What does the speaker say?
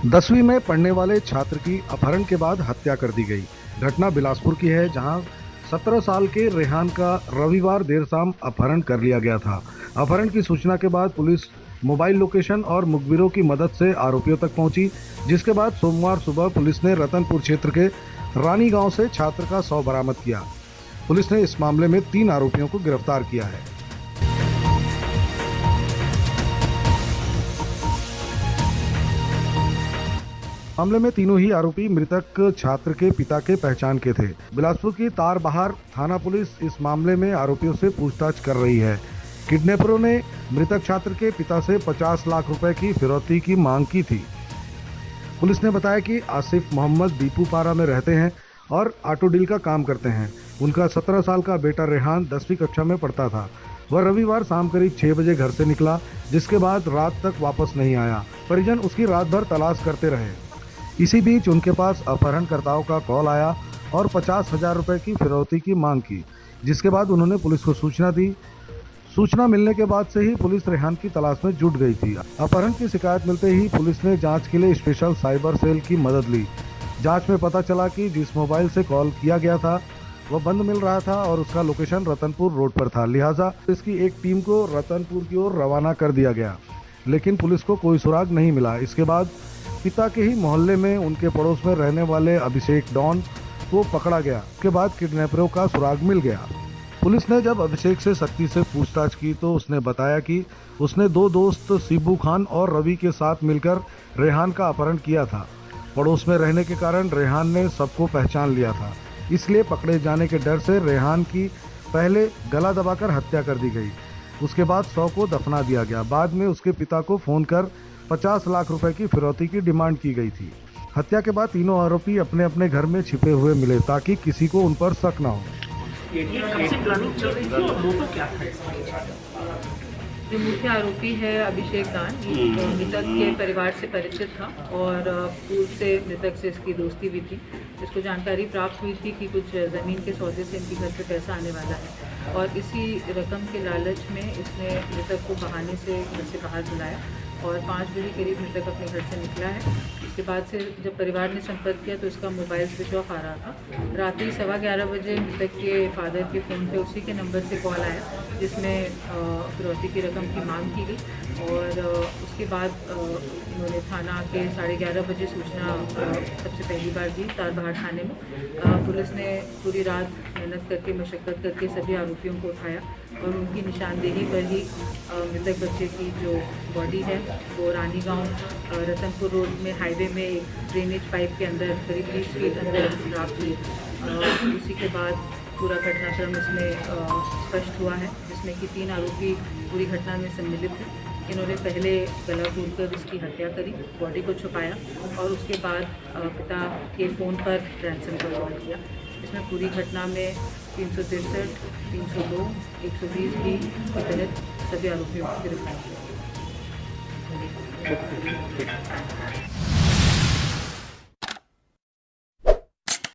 10वीं में पढ़ने वाले छात्र की अपहरण के बाद हत्या कर दी गई। घटना बिलासपुर की है, जहां 17 साल के रेहान का रविवार देर शाम अपहरण कर लिया गया था। अपहरण की सूचना के बाद पुलिस मोबाइल लोकेशन और मुखबिरों की मदद से आरोपियों तक पहुंची, जिसके बाद सोमवार सुबह पुलिस ने रतनपुर क्षेत्र के रानी गांव से छात्र का शव बरामद किया। पुलिस ने इस मामले में 3 आरोपियों को गिरफ्तार किया है। मामले में तीनों ही आरोपी मृतक छात्र के पिता के पहचान के थे। बिलासपुर की तारबहार थाना पुलिस इस मामले में आरोपियों से पूछताछ कर रही है। किडनैपरों ने मृतक छात्र के पिता से 50 लाख रुपए की फिरौती की मांग की थी। पुलिस ने बताया कि आसिफ मोहम्मद दीपूपारा में रहते हैं और ऑटो डील का काम करते हैं। उनका 17 साल का बेटा रेहान 10वीं कक्षा में पढ़ता था। वह रविवार शाम करीब 6 बजे घर से निकला, जिसके बाद रात तक वापस नहीं आया। परिजन उसकी रात भर तलाश करते रहे। इसी बीच उनके पास अपहरणकर्ताओं का कॉल आया और 50,000 रुपए की फिरौती की मांग की, जिसके बाद उन्होंने पुलिस को सूचना दी। सूचना मिलने के बाद से ही पुलिस रेहान की तलाश में जुट गई थी। अपहरण की शिकायत मिलते ही पुलिस ने जांच के लिए स्पेशल साइबर सेल की मदद ली। जांच में पता चला कि जिस मोबाइल से कॉल किया गया था वह बंद मिल रहा था और उसका लोकेशन रतनपुर रोड पर था। लिहाजा इसकी एक टीम को रतनपुर की ओर रवाना कर दिया गया, लेकिन पुलिस को कोई सुराग नहीं मिला। इसके बाद पिता के ही मोहल्ले में उनके पड़ोस में रहने वाले अभिषेक डॉन को पकड़ा गया। उसके बाद किडनैपरों का सुराग मिल गया। पुलिस ने जब अभिषेक से सख्ती से पूछताछ की तो उसने बताया कि उसने 2 दोस्त शिबू खान और रवि के साथ मिलकर रेहान का अपहरण किया था। पड़ोस में रहने के कारण रेहान ने सबको पहचान लिया था, इसलिए पकड़े जाने के डर से रेहान की पहले गला दबाकर हत्या कर दी गई। उसके बाद शव को दफना दिया गया। बाद में उसके पिता को फोन कर 50 लाख रुपए की फिरौती की डिमांड की गई थी। हत्या के बाद तीनों आरोपी अपने अपने घर में छिपे हुए मिले ताकि किसी को उन पर शक न हो। जो मुख्य आरोपी है अभिषेक दान, मृतक के परिवार से परिचित था और पूर्व से मृतक से इसकी दोस्ती भी थी। इसको जानकारी प्राप्त हुई थी कि कुछ ज़मीन के सौदे से इनके घर पे पैसा आने वाला है और इसी रकम के लालच में इसने मृतक को बहाने से घर से बाहर बुलाया और 5 बजे करीब मृतक अपने घर से निकला है। उसके बाद से जब परिवार ने संपर्क किया तो इसका मोबाइल स्विच ऑफ आ रहा था। रात ही 11:15 बजे मृतक के फादर के फ़ोन पे उसी के नंबर से कॉल आया, जिसमें फिरौती की रकम की मांग की गई और उसके बाद उन्होंने थाना के 11:30 बजे सूचना सबसे पहली बार दी तारबहार थाने में। पुलिस ने पूरी रात मेहनत करके मशक्क़त करके सभी आरोपियों को उठाया और उनकी निशानदेही पर ही मृतक बच्चे की जो बॉडी है वो रानी गांव रतनपुर रोड में हाईवे में एक ड्रेनेज पाइप के अंदर करीब 20 फीट अंदर प्राप्त हुई। उसी के बाद पूरा घटनाक्रम इसमें स्पष्ट हुआ है, जिसमें कि 3 आरोपी पूरी घटना में सम्मिलित थे। इन्होंने पहले गला घोंटकर इसकी हत्या करी, बॉडी को छुपाया और उसके बाद पिता के फ़ोन पर रैंसम का कॉल किया। इसमें पूरी घटना में 363, 302, 120 की तहत सभी आरोपियों को गिरफ्तार किया।